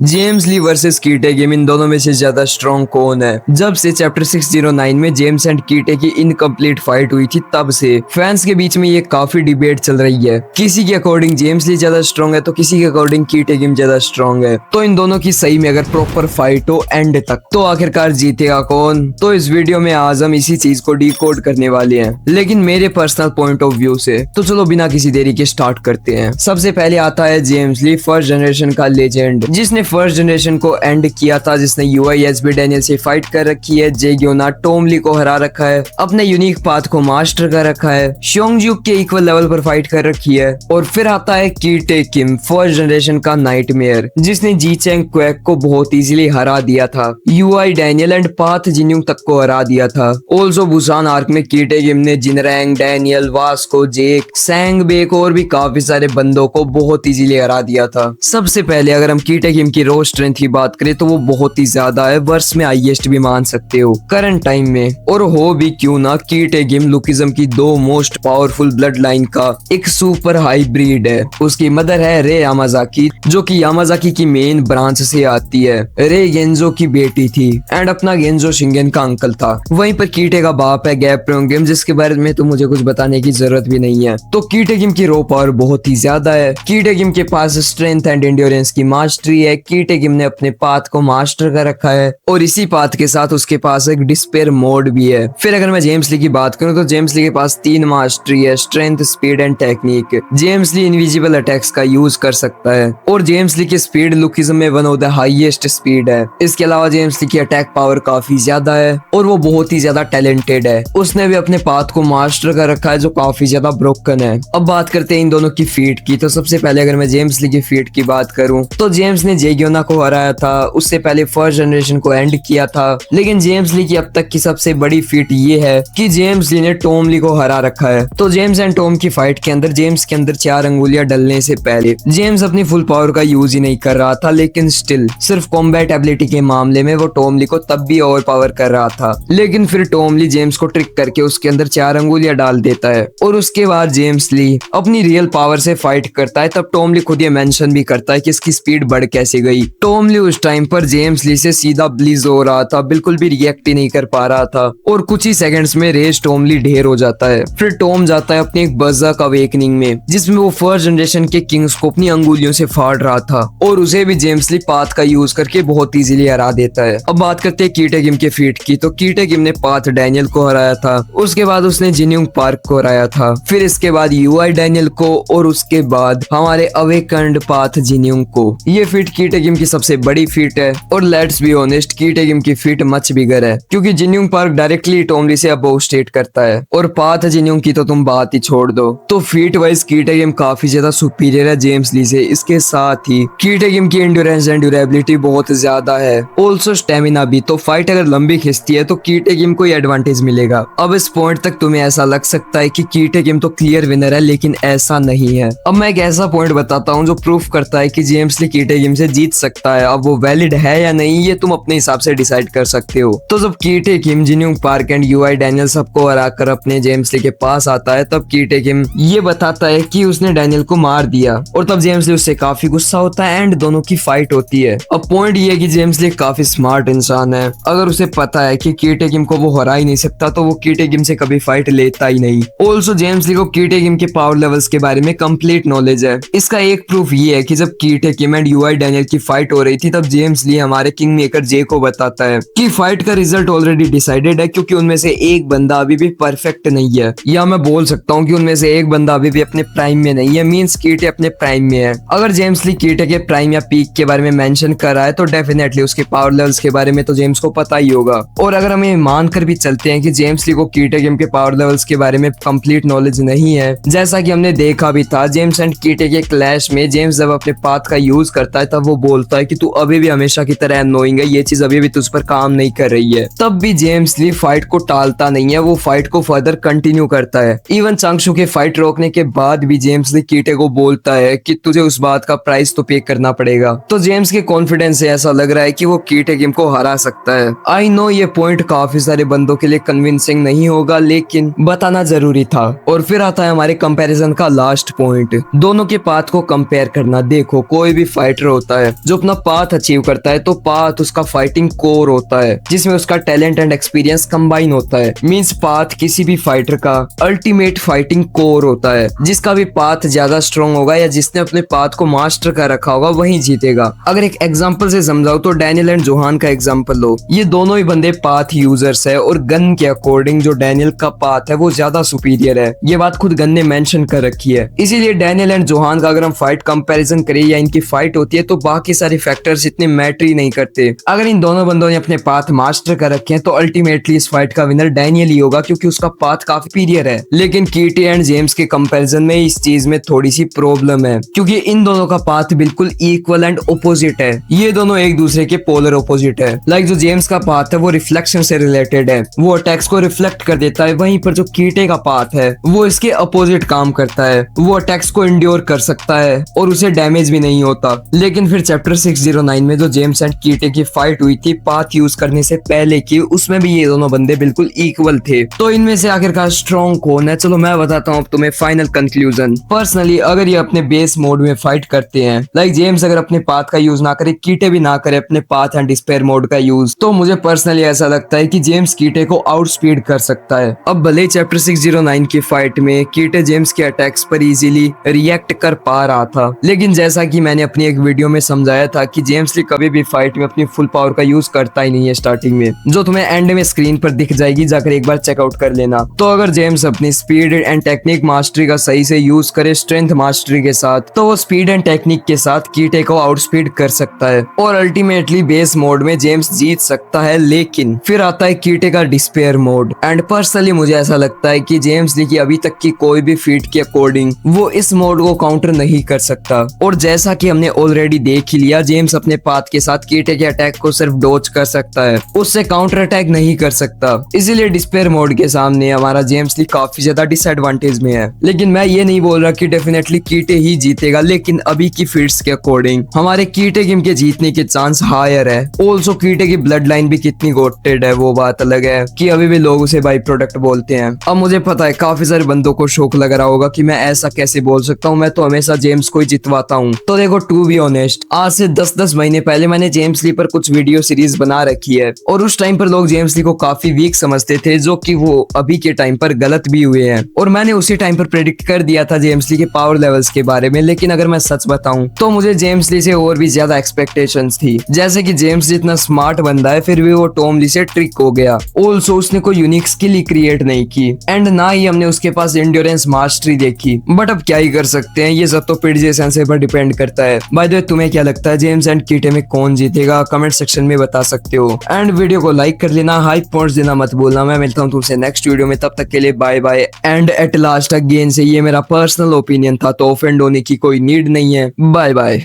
James ली versus Kite game, इन दोनों में से ज्यादा स्ट्रॉन्ग कौन है? जब से चैप्टर 609 में जेम्स एंड कीटे की इनकम्प्लीट फाइट हुई थी तब से फैंस के बीच में ये काफी डिबेट चल रही है। किसी के अकॉर्डिंग जेम्स ली ज्यादा स्ट्रॉन्ग है तो किसी के अकॉर्डिंग कीटे गेम ज्यादा स्ट्रॉन्ग है। तो इन दोनों की सही में अगर प्रॉपर फाइट हो एंड तक तो आखिरकार जीतेगा कौन? तो इस वीडियो में आज हम इसी चीज को डिकोड करने वाले हैं, लेकिन मेरे पर्सनल पॉइंट ऑफ व्यू से। तो चलो बिना किसी देरी के स्टार्ट करते हैं। सबसे पहले आता है जेम्स ली, फर्स्ट जनरेशन का लेजेंड, जिसने फर्स्ट जनरेशन को एंड किया था, जिसने यूआईएसबी डैनियल से फाइट कर रखी है, जे ग्योना टॉम ली को हरा रखा है, अपने यूनिक पाथ को मास्टर कर रखा है, शोंगजुक के इक्वल लेवल पर फाइट कर रखी है। और फिर आता है कीटे किम, फर्स्ट जनरेशन का नाइटमेयर, जिसने जी चैंग क्वैक को बहुत इजीली हरा दिया था, यूआई डैनियल एंड पाथ जिन्यूंग तक को हरा दिया था। ऑल्सो बुसान आर्क में कीटे किम ने जिनरैंग, डैनियल, वास्को, जेक, सैंग बेक और भी काफी सारे बंदों को बहुत इजीली हरा दिया था। सबसे पहले अगर हम कीटे किम की रो स्ट्रेंथ की बात करें तो वो बहुत ही ज्यादा है, वर्ष में हाईएस्ट भी मान सकते हो करंट टाइम में। और हो भी क्यों ना, कीटे किम लुकिज्म की दो मोस्ट पावरफुल ब्लड लाइन का एक सुपर हाई ब्रीड है। उसकी मदर है रे यामाजाकी, जो कि यामाजाकी की मेन ब्रांच से आती है। रे गेंजो की बेटी थी एंड अपना गेंजो शिंगेन का अंकल था। वहीं पर कीटे का बाप है गैप प्योंगेम, जिसके बारे में तो मुझे कुछ बताने की जरूरत भी नहीं है। तो कीटे किम की रो पावर बहुत ही ज्यादा है। कीटे किम के पास स्ट्रेंथ एंड एंड्योरेंस की मास्टरी है। कीटे किम ने अपने पाथ को मास्टर कर रखा है और इसी पाथ के साथ उसके पास एक डिस्पेयर मोड भी है। फिर अगर मैं जेम्स ली की बात करूं तो जेम्स ली के पास 3 मास्टरी है, strength, speed and technique. James Lee invisible attacks का यूज कर सकता है और जेम्स ली की स्पीड लुकिज्म में one of the highest speed है। इसके अलावा जेम्स ली की अटैक पावर काफी ज्यादा है और वो बहुत ही ज्यादा टैलेंटेड है। उसने भी अपने पाथ को मास्टर कर रखा है जो काफी ज्यादा ब्रोकन है। अब बात करते हैं इन दोनों की फीट की। तो सबसे पहले अगर मैं जेम्स ली की फीट की बात करूं तो जेम्स ने जे ग्योना को हराया था, उससे पहले फर्स्ट जनरेशन को एंड किया था। लेकिन जेम्स ली की अब तक की सबसे बड़ी फीट ये है कि जेम्स ली ने टॉम ली को हरा रखा है। तो जेम्स एंड टॉम की फाइट के अंदर जेम्स के अंदर 4 अंगुलियां डलने से पहले जेम्स अपनी फुल पावर का यूज ही नहीं कर रहा था, लेकिन स्टिल सिर्फ कॉम्बैट एबिलिटी के मामले में वो टॉम ली को तब भी ओवर पावर कर रहा था। लेकिन फिर टॉम ली जेम्स को ट्रिक करके उसके अंदर 4 अंगुलियां डाल देता है और उसके बाद जेम्स ली अपनी रियल पावर से फाइट करता है। तब टॉम ली खुद ये मेंशन भी करता है कि इसकी स्पीड बढ़ कैसे गई। टॉम ली उस टाइम पर जेम्स ली से सीधा ब्लीज हो रहा था, बिल्कुल भी रिएक्ट ही नहीं कर पा रहा था और कुछ ही सेकंड्स में रेज टॉम ली ढेर हो जाता है। फिर टॉम जाता है अपनी एक बर्ज़र्क अवेकनिंग में, जिसमें वो फर्स्ट जनरेशन के किंग्स को अपनी अंगुलियों से फाड़ रहा था और उसे भी जेम्स ली पाथ का यूज करके बहुत इजीली हरा देता है। अब बात करते हैं कीटे किम के फीट की। तो कीटे किम ने पाथ डैनियल को हराया था, उसके बाद उसने जिन्यूंग पार्क को हराया था, फिर इसके बाद यूआई डैनियल को और उसके बाद हमारे अवेकन्ड पाथ जिन्यूंग को। ये फीट कीटे किम की सबसे बड़ी फीट है और लेट्स बी ऑनेस्ट, कीटे किम की फीट मच बिगर है क्योंकि जिन्यूंग पार्क डायरेक्टली टॉम ली से अबव स्टेट करता है और पाथ जिन्यूंग की तो तुम बात ही छोड़ दो। तो फीट वाइज कीटे किम काफी ज्यादा सुपीरियर है जेम्स ली से। इसके साथ ही कीटे किम की एंड्योरेंस एंड ड्यूरेबिलिटी बहुत ज्यादा है, ऑल्सो स्टेमिना भी। तो फाइट अगर लंबी खिंचती है तो कीटे किम को एडवांटेज मिलेगा। अब इस पॉइंट तक तुम्हें ऐसा लग सकता है कि कीटे किम तो क्लियर विनर है, लेकिन ऐसा नहीं है। अब मैं एक ऐसा पॉइंट बताता हूँ जो प्रूफ करता है कि जेम्स ली कीटे किम से जीत सकता है। अब वो वैलिड है या नहीं ये तुम अपने हिसाब से डिसाइड कर सकते हो। तो जब कीटे किम जिन्यूंग पार्क एंड यूआई डैनियल सबको हराकर अपने जेम्स ली के पास आता है तब कीटे किम ये बताता है कि उसने डैनियल को मार दिया और तब जेम्स ली उससे काफी गुस्सा होता है एंड दोनों की फाइट होती है। अब पॉइंट ये है कि जेम्स ली काफी स्मार्ट इंसान है। अगर उसे पता है कि कीटे किम को वो हरा ही नहीं सकता तो वो कीटे किम से कभी फाइट लेता ही नहीं। ऑल्सो जेम्स ली को कीटे किम के पावर लेवल्स के बारे में कंप्लीट नॉलेज है। इसका एक प्रूफ ये है कि जब कीटे किम एंड यूआई डैनियल की फाइट हो रही थी तब जेम्स ली हमारे किंग मेकर जे को बताता है कि फाइट का रिजल्ट ऑलरेडी डिसाइडेड है, क्योंकि उनमें से एक बंदा अभी भी परफेक्ट नहीं है, या मैं बोल सकता हूँ कि उनमें से एक बंदा अभी भी अपने प्राइम में नहीं है, मींस कीटे अपने प्राइम में है। अगर जेम्स ली कीटे के प्राइम या पीक के बारे में मेंशन कर रहा है तो डेफिनेटली उसके पावर लेवल्स के बारे में तो जेम्स को पता ही होगा। और अगर हम ये मानकर भी चलते हैं कि जेम्स ली को कीटे गेम के पावर लेवल्स के बारे में कंप्लीट नॉलेज नहीं है, जैसा कि हमने देखा भी था जेम्स एंड कीटे के क्लैश में, जेम्स जब अपने पाथ का यूज करता है तब वो बोलता है कि तू अभी भी हमेशा की तरह अननोइंग है, ये चीज अभी भी तुझ पर काम नहीं कर रही है। तब भी जेम्स ली फाइट को टालता नहीं है, वो फाइट को फर्दर कंटिन्यू करता है। इवन चांगशु के फाइट रोकने के बाद भी जेम्स ली कीटे को बोलता है कि तुझे उस बात का प्राइस तो पे करना पड़ेगा। तो जेम्स के कॉन्फिडेंस से ऐसा लग रहा है कि वो कीटे गेम को हरा सकता है। आई नो ये पॉइंट काफी सारे बंदों के लिए कन्विंसिंग नहीं होगा, लेकिन बताना जरूरी था। और फिर आता है हमारे कंपैरिजन का लास्ट पॉइंट, दोनों के पाथ को कंपेयर करना। देखो कोई भी फाइटर होता है हैं, जो अपना पाथ अचीव करता है तो पाथ उसका फाइटिंग कोर होता है जिसमें उसका टैलेंट एंड एक्सपीरियंस कंबाइन होता है। मींस पाथ किसी भी फाइटर का अल्टीमेट फाइटिंग कोर होता है। जिसका भी पाथ ज्यादा स्ट्रॉन्ग होगा या जिसने अपने पाथ को मास्टर कर रखा होगा वही जीतेगा। अगर एक एग्जांपल से समझाओ तो डैनियल एंड जोहान का एग्जांपल लो। ये दोनों ही बंदे पाथ यूजर्स है और गन के अकॉर्डिंग जो डैनियल का पाथ है वो ज्यादा सुपीरियर है। ये बात खुद गन ने मेंशन कर रखी है। इसीलिए डैनियल एंड जोहान का अगर हम फाइट कंपैरिजन करें या इनकी फाइट होती है तो बाकी सारे फैक्टर्स इतने मैटर ही नहीं करते। अगर इन दोनों बंदों ने अपने पाथ मास्टर कर रखे हैं तो अल्टीमेटली इस फाइट का विनर डैनियल ही होगा क्योंकि उसका पाथ काफी सुपीरियर है। लेकिन कीटी एंड जेम्स के कंपैरिजन में इस चीज में थोड़ी सी प्रॉब्लम है क्योंकि इन दोनों का पाथ बिल्कुल इक्वल एंड ऑपोजिट है। ये दोनों एक दूसरे के पोलर ऑपोजिट है। लाइक जो जेम्स का पाथ है वो रिफ्लेक्शन से रिलेटेड है, वो अटैक्स को रिफ्लेक्ट कर देता है। वहीं पर जो कीटे का पाथ है वो इसके अपोजिट काम करता है, वो अटैक्स को इंड्योर कर सकता है और उसे डैमेज भी नहीं होता। लेकिन फिर चैप्टर 609 में जो जेम्स एंड कीटे की फाइट हुई थी पाथ यूज करने से पहले की, उसमें भी ये दोनों बंदे बिल्कुल इक्वल थे। तो इनमें से आखिरकार स्ट्रॉन्ग कौन है? चलो मैं बताता हूँ तुम्हें फाइनल कंक्लूजन। पर्सनली अगर ये अपने बेस मोड में फाइट करते हैं, लाइक जेम्स अगर अपने पाथ का यूज ना करे, कीटे भी ना करे अपने पाथ एंड डिस्पेयर मोड का यूज, तो मुझे पर्सनली ऐसा लगता है कि जेम्स कीटे को आउट स्पीड कर सकता है। अब भले चैप्टर 609 की फाइट में कीटे जेम्स के अटैक्स पर इजीली रिएक्ट कर पा रहा था, लेकिन जैसा कि मैंने अपनी एक वीडियो में समझाया था कि जेम्स ली कभी भी फाइट में अपनी फुल पावर का यूज करता ही नहीं है स्टार्टिंग में, जो तुम्हें एंड में स्क्रीन पर दिख जाएगी, जाकर एक बार चेकआउट कर लेना। तो अगर जेम्स अपनी स्पीड एंड टेक्निक मास्टरी का सही से यूज करे स्ट्रेंथ मास्टरी के साथ, तो वो स्पीड एंड टेक्निक के साथ कीटे को आउट स्पीड कर सकता है और अल्टीमेटली बेस मोड में जेम्स जीत सकता है। लेकिन फिर आता है कीटे का डिस्पेयर मोड एंड पर्सनली मुझे ऐसा लगता है कि जेम्स ली की अभी तक की कोई भी फीट के अकॉर्डिंग वो इस मोड को काउंटर नहीं कर सकता। और जैसा कि हमने ऑलरेडी देख ही लिया, जेम्स अपने पाथ के साथ कीटे के अटैक को सिर्फ डॉज कर सकता है, उससे काउंटर अटैक नहीं कर सकता। इसीलिए डिस्पेयर मोड के सामने हमारा जेम्स ली काफी ज्यादा डिसएडवांटेज में है। लेकिन मैं ये नहीं बोल रहा कि डेफिनेटली कीटे ही जीतेगा, लेकिन अभी की फीट्स के अकॉर्डिंग हमारे कीटे गेम के जीतने के चांस हायर है। ऑल्सो कीटे की ब्लड लाइन भी कितनी गोटेड है वो बात अलग है कि अभी भी लोग उसे बाई प्रोडक्ट बोलते हैं। अब मुझे पता है काफी सारे बंदों को शौक लग रहा होगा कि मैं ऐसा कैसे बोल सकता हूँ, मैं तो हमेशा जेम्स को ही जितवाता हूँ। तो देखो टू बी ऑनेस्ट, आज से 10-10 महीने पहले मैंने जेम्स ली पर कुछ वीडियो सीरीज बना रखी है और उस टाइम पर लोग जेम्स ली को काफी वीक समझते थे, जो कि वो अभी के टाइम पर गलत भी हुए हैं। और मैंने उसी टाइम पर प्रेडिक्ट कर दिया था जेम्स ली के पावर लेवल्स के बारे में। लेकिन अगर मैं सच बताऊं तो मुझे जेम्स ली से और भी ज्यादा एक्सपेक्टेशंस थी। जैसे कि जेम्स जितना स्मार्ट बंदा है फिर भी वो टॉम ली से ट्रिक हो गया। ऑल्सो उसने कोई यूनिक स्किल ही क्रिएट नहीं की एंड ना ही हमने उसके पास एंड्योरेंस मास्टरी देखी। बट अब क्या ही कर सकते हैं, ये सब तो पीडीजे सेंसे पर डिपेंड करता है। बाय द वे तुम्हें क्या लगता है जेम्स एंड कीटे में कौन जीतेगा? कमेंट सेक्शन में बता सकते हो एंड वीडियो को लाइक कर लेना, हाइप पॉइंट्स देना मत भूलना। मैं मिलता हूँ तुमसे नेक्स्ट वीडियो में, तब तक के लिए bye bye. And at last again से ये मेरा पर्सनल ओपिनियन था तो ऑफेंड होने की कोई नीड नहीं है। Bye bye.